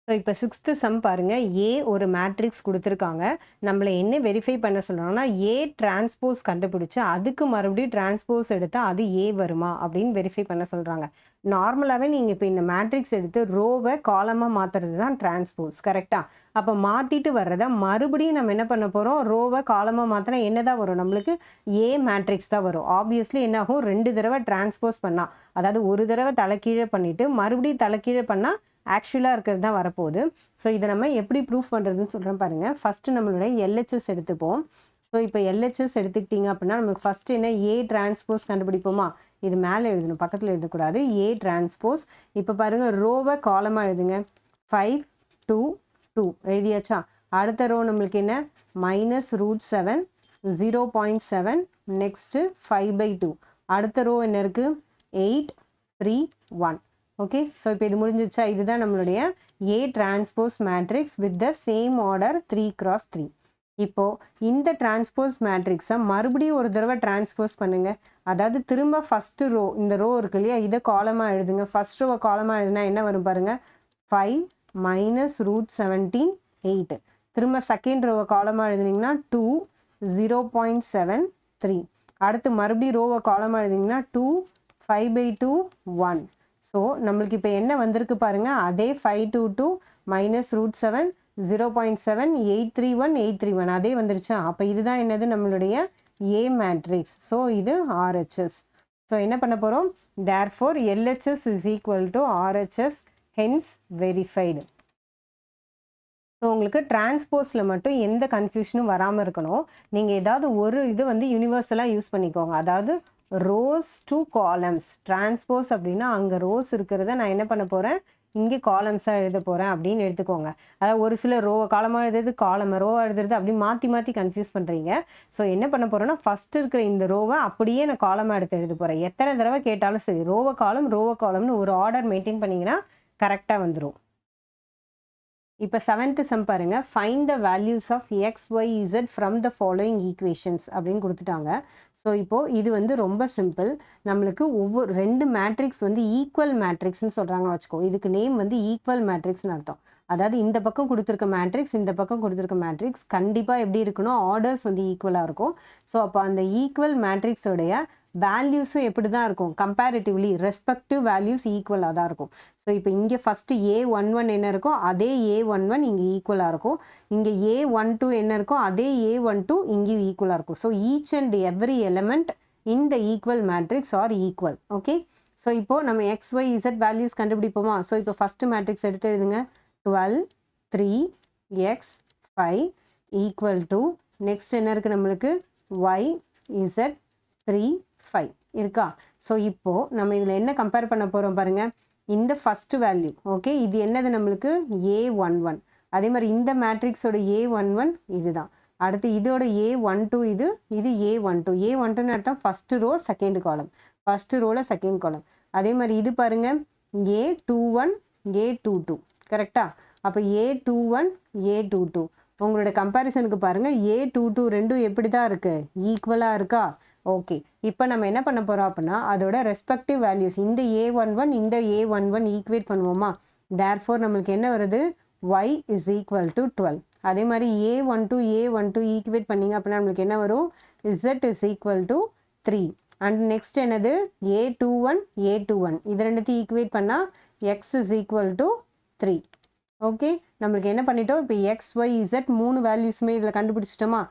[SPEAKER 2] ஸோ இப்போ 6th சம் பாருங்கள். ஏ ஒரு மேட்ரிக்ஸ் கொடுத்துருக்காங்க, நம்மளை என்ன வெரிஃபை பண்ண சொல்கிறாங்கன்னா, ஏ டிரான்ஸ்போஸ் கண்டுபிடிச்சி அதுக்கு மறுபடியும் டிரான்ஸ்போஸ் எடுத்தால் அது ஏ வருமா அப்படின்னு வெரிஃபை பண்ண சொல்கிறாங்க. நார்மலாகவே நீங்கள் இப்போ இந்த மேட்ரிக்ஸ் எடுத்து ரோவை காலமாக மாற்றுறது தான் டிரான்ஸ்போஸ், கரெக்டாக. அப்போ மாற்றிட்டு வர்றதை மறுபடியும் நம்ம என்ன பண்ண போகிறோம், ரோவை காலமாக மாற்றினா என்ன தான் வரும், நம்மளுக்கு ஏ மேட்ரிக்ஸ் தான் வரும். ஆப்வியஸ்லி என்ன ஆகும், 2 தடவை டிரான்ஸ்போஸ் பண்ணால், அதாவது ஒரு தடவை தலைக்கீழே பண்ணிவிட்டு மறுபடியும் தலைக்கீழே பண்ணால் ஆக்சுவலாக இருக்கிறது தான் வரப்போகுது. ஸோ இதை நம்ம எப்படி ப்ரூஃப் பண்ணுறதுன்னு சொல்கிறேன் பாருங்கள். ஃபஸ்ட்டு நம்மளுடைய எல்ஹெச்எஸ் எடுத்துப்போம். ஸோ இப்போ எல்ஹெச்எஸ் எடுத்துக்கிட்டிங்க அப்படின்னா நமக்கு ஃபஸ்ட்டு என்ன, ஏ டிரான்ஸ்போஸ் கண்டுபிடிப்போமா. இது மேலே எழுதணும், பக்கத்தில் எழுதக்கூடாது. ஏ டிரான்ஸ்போஸ். இப்போ பாருங்கள், ரோவை காலமாக எழுதுங்க. 5 2 2 எழுதியாச்சா. அடுத்த ரோ நம்மளுக்கு என்ன, -√7 0.7, நெக்ஸ்ட்டு 5/2. அடுத்த ரோ என்ன இருக்குது, 8 3 1. ஓகே, ஸோ இப்போ இது முடிஞ்சிச்சா. இதுதான் நம்மளுடைய ஏ transpose matrix with the same order 3x3. இப்போது இந்த டிரான்ஸ்போஸ் மேட்ரிக்ஸை மறுபடியும் ஒரு தடவை டிரான்ஸ்போஸ் பண்ணுங்கள். அதாவது திரும்ப ஃபஸ்ட்டு ரோ, இந்த ரோ இருக்கு இல்லையா, இதை காலமாக எழுதுங்க. ஃபஸ்ட் ரோவை காலமாக எழுதுனா என்ன வரும் பாருங்கள், 5 -√17 8. திரும்ப செகண்ட் ரோவை காலமாக எழுதுனீங்கன்னா 2 0.7 3. அடுத்து மறுபடியும் ரோவை காலமாக எழுதிங்கன்னா 2 5/2 1. ஸோ நம்மளுக்கு இப்போ என்ன வந்திருக்கு பாருங்கள், அதே 5 2 2 -√7 0.7 831 831 அதே வந்துருச்சா. அப்போ இதுதான் என்னது, நம்மளுடைய ஏ மேட்ரிக்ஸ். ஸோ இது RHS. ஸோ என்ன பண்ண போகிறோம், therefore LHS is equal to RHS, hence verified. So உங்களுக்கு டிரான்ஸ்போஸில் மட்டும் எந்த கன்ஃபியூஷனும் வராமல் இருக்கணும். நீங்கள் ஏதாவது ஒரு இது வந்து யூனிவர்சலாக யூஸ் பண்ணிக்கோங்க. அதாவது ரோஸ் டு காலம்ஸ், டிரான்ஸ்போஸ் அப்படின்னா அங்கே ரோஸ் இருக்கிறத நான் என்ன பண்ண போகிறேன், இங்கே காலம்ஸாக எழுத போகிறேன் அப்படின்னு எடுத்துக்கோங்க. அதாவது ஒரு சில ரோவை காலமாக எழுதுறது, காலம் ரோவாக எழுதுறது, அப்படி மாற்றி மாற்றி கன்ஃபியூஸ் பண்ணுறீங்க. ஸோ என்ன பண்ண போகிறேன்னா, ஃபஸ்ட்டு இருக்கிற இந்த ரோவை அப்படியே நான் காலமாக எடுத்து எழுத போகிறேன். எத்தனை தடவை கேட்டாலும் சரி, ரோவை காலம்னு ஒரு ஆர்டர் மெயின்டைன் பண்ணிங்கன்னா கரெக்டாக வந்துடும். இப்போ 7th சம் பாருங்கள். Find the values of X Y Z from the following equations அப்படின்னு கொடுத்துட்டாங்க. ஸோ இப்போது இது வந்து ரொம்ப சிம்பிள். நம்மளுக்கு ஒவ்வொரு 2 மேட்ரிக்ஸ் வந்து ஈக்குவல் மேட்ரிக்ஸ்னு சொல்கிறாங்கன்னு வச்சுக்கோ. இதுக்கு நேம் வந்து ஈக்குவல் மேட்ரிக்ஸ்னு அர்த்தம். அதாவது இந்த பக்கம் கொடுத்துருக்க மேட்ரிக்ஸ் இந்த பக்கம் கொடுத்துருக்க மேட்ரிக்ஸ் கண்டிப்பாக எப்படி இருக்கணும், ஆர்டர்ஸ் வந்து ஈக்குவலாக இருக்கும். ஸோ அப்போ அந்த ஈக்குவல் மேட்ரிக்ஸோடைய வேல்யூஸும் எப்படி தான் இருக்கும், கம்பேரிட்டிவ்லி ரெஸ்பெக்டிவ் வேல்யூஸ் ஈக்குவலாக தான் இருக்கும். ஸோ இப்போ இங்கே ஃபஸ்ட்டு A11 என்ன இருக்கோ அதே A11 இங்கே ஈக்குவலாக இருக்கும். இங்கே A12 என்ன இருக்கோ அதே A12 இங்கேயும் ஈக்குவலாக இருக்கும். So each and every element in the equal matrix are equal. Okay, so இப்போது நம்ம XYZ வேல்யூஸ் கண்டுபிடிப்போமா. ஸோ இப்போ ஃபஸ்ட்டு மேட்ரிக்ஸ் எடுத்து எழுதுங்க. 12 3 x 5 ஈக்குவல் டு நெக்ஸ்ட் என்ன இருக்குது நம்மளுக்கு YZ 3 5 இருக்கா. ஸோ இப்போது நம்ம இதில் என்ன கம்பேர் பண்ண போகிறோம் பாருங்கள், இந்த ஃபஸ்ட்டு வேல்யூ. ஓகே, இது என்னது நம்மளுக்கு A11. அதே மாதிரி இந்த மேட்ரிக்ஸோட A11 இதுதான். அடுத்து இதோட A12 இது A12. A12ன்னு அர்த்தம் first row second column, first ரோவில் செகண்ட் காலம். அதே மாதிரி இது பாருங்கள் A21 A22 கரெக்டாக. அப்போ A21 A22 உங்களோட கம்பேரிசனுக்கு பாருங்கள் A22 ரெண்டும் எப்படி தான் இருக்குது, ஈக்குவலாக இருக்கா. ஓகே, இப்போ நம்ம என்ன பண்ண போகிறோம் அப்படின்னா அதோட ரெஸ்பெக்டிவ் வேல்யூஸ் இந்த A11 இந்த A11 ஈக்குவேட் பண்ணுவோமா. தேர்ஃபோர் நம்மளுக்கு என்ன வருது, y is equal to 12. அதே மாதிரி A12 ஈக்குவேட் பண்ணிங்க அப்படின்னா நம்மளுக்கு என்ன வரும், z is equal to 3. And next என்னது A21 இது ரெண்டுத்தையும் ஈக்குவேட் பண்ணால் x is equal to 3. Okay, நம்மளுக்கு என்ன பண்ணிட்டோம், இப்போ XYZ 3 வேல்யூஸுமே இதில் கண்டுபிடிச்சிட்டோமா.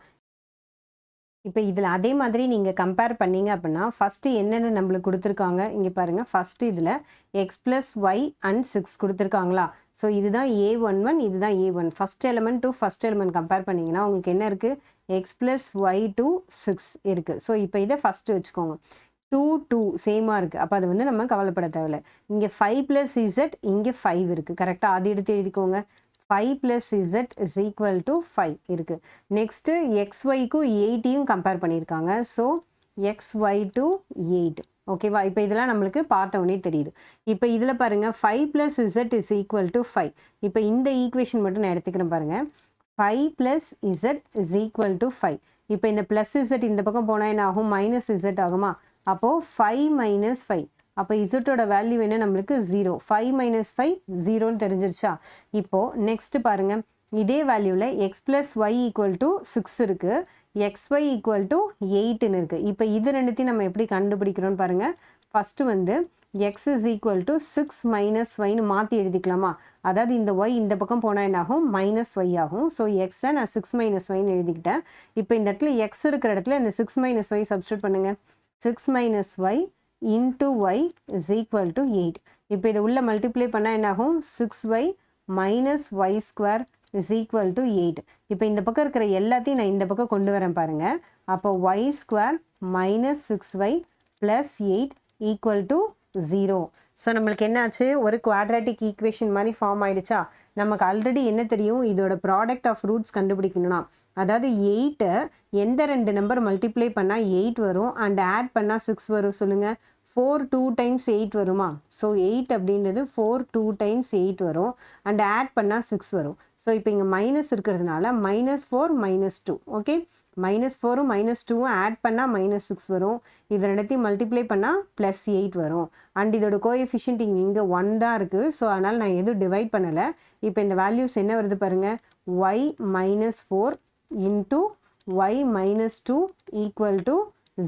[SPEAKER 2] இப்போ இதில் அதே மாதிரி நீங்கள் கம்பேர் பண்ணிங்க அப்படின்னா ஃபஸ்ட்டு என்னென்ன நம்மளுக்கு கொடுத்துருக்காங்க இங்கே பாருங்கள். ஃபஸ்ட்டு இதில் x + y and 6 கொடுத்துருக்காங்களா. ஸோ இதுதான் A11 இதுதான் A1. First element to first element compare பண்ணிங்கன்னா உங்களுக்கு என்ன இருக்குது, x + y to 6 இருக்குது. ஸோ இப்போ இதை ஃபஸ்ட்டு வச்சுக்கோங்க. 2 சேமாக இருக்குது. அப்போ அது வந்து நம்ம கவலைப்பட தேவையில்லை. இங்கே 5 + z இங்கே 5 இருக்குது கரெக்டாக. அது எடுத்து எழுதிக்கோங்க. 5 + z is equal to 5 இருக்குது. நெக்ஸ்ட்டு XYக்கும் 8யும் கம்பேர் பண்ணியிருக்காங்க. ஸோ XY to 8 ஓகேவா. இப்போ இதெல்லாம் நம்மளுக்கு பார்த்தோன்னே தெரியுது. இப்போ இதில் பாருங்கள் 5 + z is equal to 5. இப்போ இந்த ஈக்குவேஷன் மட்டும் நான் எடுத்துக்கிறேன் பாருங்கள். 5 + z is equal to 5. இப்போ இந்த ப்ளஸ் z இந்த பக்கம் போனால் என்ன ஆகும், -z ஆகுமா. அப்போது 5 - 5 அப்போ இசட்டோட வேல்யூ என்ன நம்மளுக்கு 0. 5 - 5 0ன்னு தெரிஞ்சிருச்சா. இப்போது நெக்ஸ்ட்டு பாருங்கள் இதே வேல்யூவில் x + y = 6 இருக்குது, xy = 8ன்னு இருக்குது. இப்போ இது ரெண்டுத்தையும் நம்ம எப்படி கண்டுபிடிக்கிறோன்னு பாருங்கள். ஃபஸ்ட்டு வந்து x is equal to 6 minus yன்னு மாற்றி எழுதிக்கலாமா. அதாவது இந்த y இந்த பக்கம் போனால் என்ன ஆகும், -y ஆகும். ஸோ எக்ஸை நான் 6 - yன்னு எழுதிக்கிட்டேன். இப்போ இந்த இடத்துல x இருக்கிற இடத்துல இந்த 6 - y சப்ஸ்டியூட் பண்ணுங்கள். 6 - y into y is equal to 8. இப்போ இதை உள்ள மல்டிப்ளை பண்ணால் என்ன ஆகும், 6y minus y² is equal to 8. இப்போ இந்த பக்கம் இருக்கிற எல்லாத்தையும் நான் இந்த பக்கம் கொண்டு வரேன் பாருங்கள். அப்போ y² minus 6y plus 8 equal to 0. So நம்மளுக்கு என்னாச்சு, ஒரு குவாட்ராட்டிக் ஈக்குவேஷன் மாதிரி ஃபார்ம் ஆயிடுச்சா. நமக்கு ஆல்ரெடி என்ன தெரியும், இதோட ப்ராடக்ட் ஆஃப் ரூட்ஸ் கண்டுபிடிக்கணும்னா அதாவது 8 எந்த ரெண்டு நம்பர் மல்டிப்ளை பண்ணால் 8 வரும் அண்ட் ஆட் பண்ணால் 6 வரும் சொல்லுங்கள். 4 2 times 8 வருமா. ஸோ 8 அப்படின்றது 4 2 times 8 வரும் அண்ட் ஆட் பண்ணால் 6 வரும். ஸோ இப்போ இங்கே மைனஸ் இருக்கிறதுனால -4 -2 ஓகே. -4ம் -2ம் ஆட் பண்ணால் -6 வரும். இது ரெண்டுத்தையும் மல்டிப்ளை பண்ணால் +8 வரும். அண்ட் இதோட கோஎஃபிஷியன்ட் இங்கே 1 தான் இருக்குது. ஸோ அதனால் நான் எதுவும் டிவைட் பண்ணலை. இப்போ இந்த வேல்யூஸ் என்ன வருது பாருங்கள், y -4 into y -2 equal to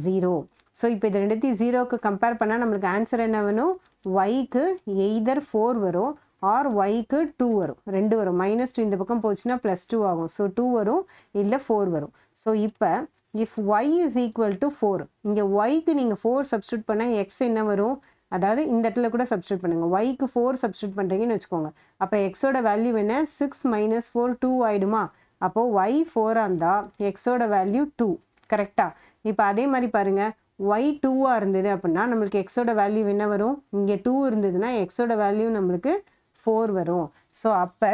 [SPEAKER 2] 0. So இப்போ இது ரெண்டுத்தையும் 0க்கு கம்பேர் பண்ணால் நம்மளுக்கு ஆன்சர் என்ன வேணும், yக்கு எய்தர் 4 வரும் ஆர் yக்கு 2 வரும், 2 வரும். -2 இந்த பக்கம் போச்சுன்னா +2 ஆகும். ஸோ 2 வரும் இல்லை 4 வரும். ஸோ இப்போ if y is equal to 4 இங்கே yக்கு நீங்கள் 4 சப்ஸ்டியூட் பண்ணால் x என்ன வரும், அதாவது இந்த இடத்துல கூட சப்ஸ்டியூட் பண்ணுங்கள். yக்கு 4 சப்ஸ்டியூட் பண்ணுறீங்கன்னு வச்சுக்கோங்க. அப்போ எக்ஸோட வேல்யூ என்ன, 6 - 4 2 ஆகிடுமா. அப்போது y 4ஆக இருந்தால் எக்ஸோட வேல்யூ 2 கரெக்டாக. இப்போ அதே மாதிரி பாருங்கள், y 2ஆக இருந்தது அப்படின்னா நம்மளுக்கு எக்ஸோட வேல்யூ என்ன வரும், இங்கே 2 இருந்ததுன்னா எக்ஸோட வேல்யூ நம்மளுக்கு 4 வரும். ஸோ அப்போ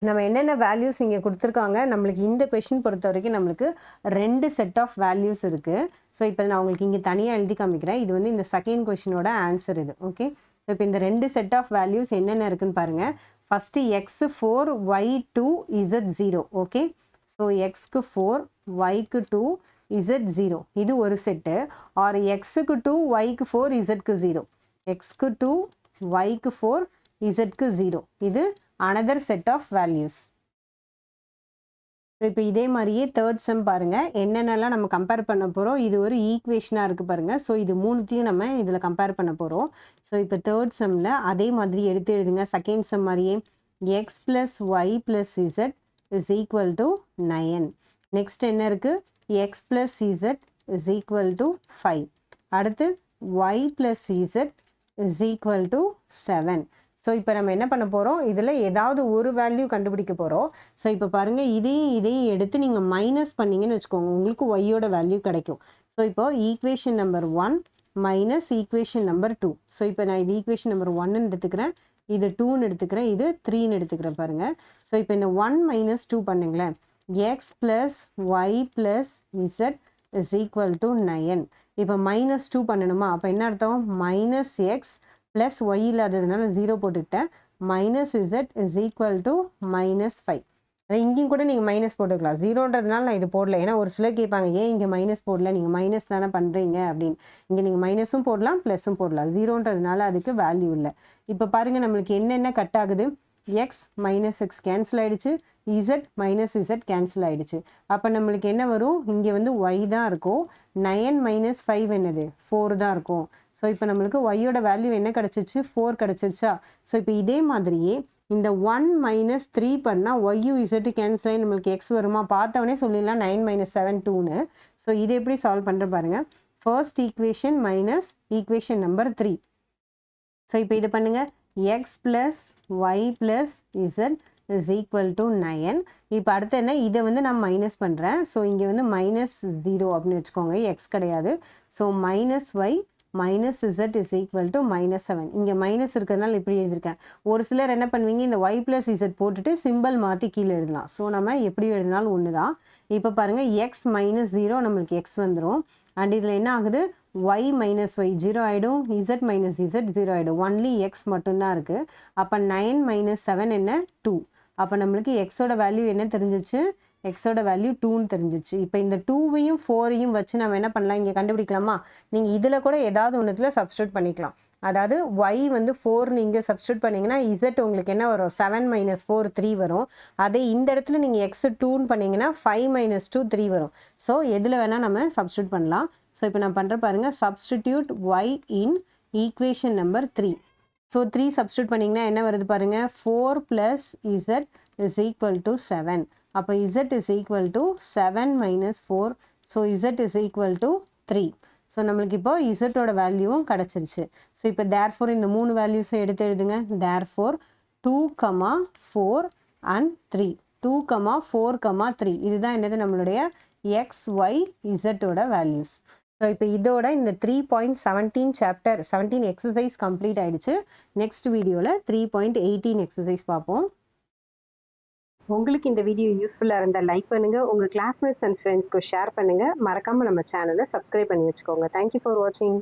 [SPEAKER 2] நம்ம என்னென்ன வேல்யூஸ் இங்கே கொடுத்துருக்காங்க, நம்மளுக்கு இந்த கொஷின் பொறுத்த வரைக்கும் நம்மளுக்கு 2 செட் ஆஃப் வேல்யூஸ் இருக்குது. ஸோ இப்போ நான் உங்களுக்கு இங்கே தனியாக எழுதி காமிக்கிறேன். இது வந்து இந்த செகண்ட் கொஷினோட ஆன்சர் இது ஓகே. ஸோ இப்போ இந்த 2 செட் ஆஃப் வேல்யூஸ் என்னென்ன இருக்குன்னு பாருங்கள். First x 4 y 2 z 0 okay. So எக்ஸ்க்கு 4 yக்கு 2 z 0 இது ஒரு செட்டு. ஆர் எக்ஸுக்கு 2 yக்கு 4 zக்கு 0, எக்ஸ்க்கு 2 yக்கு 4 zக்கு 0 இது another set of values. இப்போ இதே மாதிரியே தேர்ட் சம் பாருங்கள் என்னென்னலாம் நம்ம கம்பேர் பண்ண போகிறோம். இது ஒரு ஈக்குவேஷனாக இருக்குது பாருங்கள். ஸோ இது மூணுத்தையும் நம்ம இதில் கம்பேர் பண்ண போகிறோம். ஸோ இப்போ தேர்ட் சம்மில் அதே மாதிரி எடுத்து எழுதுங்க. செகண்ட் சம் மாதிரியே X plus Y plus Z is equal to 9. Next என்ன இருக்குது? X plus Z is equal to 5. அடுத்து Y plus Z is equal to 7. So இப்போ நம்ம என்ன பண்ண போகிறோம்? இதில் ஏதாவது ஒரு வேல்யூ கண்டுபிடிக்க போகிறோம். ஸோ இப்போ பாருங்கள் இதையும் எடுத்து நீங்கள் மைனஸ் பண்ணிங்கன்னு வச்சுக்கோங்க, உங்களுக்கு ஒய்யோட வேல்யூ கிடைக்கும். ஸோ இப்போ equation number 1 minus equation number 2. So இப்போ நான் இது ஈக்குவேஷன் நம்பர் 1ன்னு எடுத்துக்கிறேன், இது 2ன்னு எடுத்துக்கிறேன், இது 3ன்னு எடுத்துக்கிறேன் பாருங்கள். ஸோ இப்போ இந்த 1 மைனஸ் 2 பண்ணுங்களேன். X plus Y plus Z is equal to 9. இப்போ மைனஸ் 2 பண்ணணுமா? அப்போ என்ன அர்த்தம்? மைனஸ் எக்ஸ் ப்ளஸ் ஒய் இல்லாததுனால 0 போட்டுக்கிட்டேன். Minus Z is equal to -5. அதை இங்கேயும் கூட நீங்கள் மைனஸ் போட்டுக்கலாம். 0ன்றதுனால நான் இது போடல. ஏன்னா ஒரு சிலர் கேட்பாங்க, ஏன் இங்கே மைனஸ் போடல, நீங்கள் மைனஸ் தானே பண்ணுறீங்க அப்படின்னு. இங்கே நீங்கள் மைனஸும் போடலாம் ப்ளஸும் போடலாம். 0ன்றதுனால அதுக்கு வேல்யூ இல்லை. இப்போ பாருங்கள் நம்மளுக்கு என்னென்ன கட் ஆகுது? எக்ஸ் மைனஸ் எக்ஸ் கேன்சல் ஆகிடுச்சு, இசட் மைனஸ் இசட் கேன்சல் ஆகிடுச்சு. அப்போ நம்மளுக்கு என்ன வரும்? இங்கே வந்து ஒய் தான் இருக்கும். 9 மைனஸ் 5 என்னது? 4 தான் இருக்கும். ஸோ இப்போ நம்மளுக்கு ஒய்யோட வேல்யூ என்ன கிடச்சிச்சு? 4 கிடச்சிருச்சா? ஸோ இப்போ இதே மாதிரியே இந்த 1 மைனஸ் 3 பண்ணால் ஒய்யும் இசட்டு கேன்சல் ஆகி நம்மளுக்கு எக்ஸ் வருமா? பார்த்தவொடனே சொல்லிடலாம் 9 மைனஸ் 7 2ன்னு. ஸோ இது எப்படி சால்வ் பண்ணுற பாருங்கள். First equation minus equation number 3. So இப்போ இது பண்ணுங்கள். X plus Y plus Z is equal to 9. இப்போ அடுத்து என்ன? இதை வந்து நான் மைனஸ் பண்ணுறேன். ஸோ இங்கே வந்து -0 அப்படின்னு வச்சுக்கோங்க, எக்ஸ் கிடையாது. So minus Y minus Z is equal to -7. இங்கே மைனஸ் இருக்கிறதுனால இப்படி எழுதியிருக்கேன். ஒரு சிலர் என்ன பண்ணுவீங்க, இந்த ஒய் ப்ளஸ் இசட் போட்டுட்டு சிம்பிள் மாற்றி கீழே எழுதலாம். ஸோ நம்ம எப்படி எழுதினாலும் ஒன்று தான். இப்போ பாருங்கள் எக்ஸ் மைனஸ் 0 நம்மளுக்கு எக்ஸ் வந்துடும். அண்ட் இதில் என்ன ஆகுது? ஒய் மைனஸ் ஒய் 0 ஆகிடும், இசட் மைனஸ் இசட் 0 ஆகிடும். ஒன்லி எக்ஸ் மட்டும்தான் இருக்குது. அப்போ 9 மைனஸ் 7 என்ன? 2. அப்போ நம்மளுக்கு எக்ஸோட வேல்யூ என்ன தெரிஞ்சிச்சு? எக்ஸோட வேல்யூ 2ன்னு தெரிஞ்சிச்சு. இப்போ இந்த 2வையும் 4ஐயும் வச்சு நம்ம என்ன பண்ணலாம்? இங்கே கண்டுபிடிக்கலாமா? நீங்கள் இதில் கூட ஏதாவது ஒன்றுத்தில் சப்ஸ்டியூட் பண்ணிக்கலாம். அதாவது ஒய் வந்து 4 நீங்கள் சப்ஸ்டியூட் பண்ணிங்கன்னா இசட் உங்களுக்கு என்ன வரும்? 7 மைனஸ் 4 3 வரும். அதே இந்த இடத்துல நீங்கள் எக்ஸ் 2ன்னு பண்ணிங்கன்னா 5 மைனஸ் 2 3 வரும். ஸோ எதில் வேணால் நம்ம சப்ஸ்டியூட் பண்ணலாம். ஸோ இப்போ நான் பண்ணுற பாருங்கள், substitute Y in equation number 3. So 3 substitute பண்ணிங்கன்னா என்ன வருது பாருங்கள்? 4 plus Z is equal to 7. அப்போ Z is equal to 7 minus 4. So Z is equal to 3. So நம்மளுக்கு இப்போ இசட்டோட வேல்யூவும் கிடச்சிருச்சு. ஸோ இப்போ தேர்ஃபோர் இந்த 3 வேல்யூஸை எடுத்து எழுதுங்க. Therefore 2, 4 and 3. 2, 4, 3 இதுதான் என்னது? நம்மளுடைய எக்ஸ் ஒய் இசட்டோட வேல்யூஸ். ஸோ இப்போ இதோட இந்த 3.17 சாப்டர் 17 எக்ஸசைஸ் கம்ப்ளீட் ஆகிடுச்சு. நெக்ஸ்ட் வீடியோவில் 3.18 எக்ஸசைஸ் பார்ப்போம்.
[SPEAKER 1] உங்களுக்கு இந்த வீடியோ யூஸ்ஃபுல்லாக இருந்தால் லைக் பண்ணுங்கள், உங்கள் கிளாஸ்மேட்ஸ் அண்ட் ஃப்ரெண்ட்ஸ்க்கு ஷேர் பண்ணுங்கள். மறக்காமல் நம்ம சேனலை சப்ஸ்கிரைப் பண்ணி வச்சுக்கோங்க. தேங்க்யூ ஃபார் வாட்சிங்.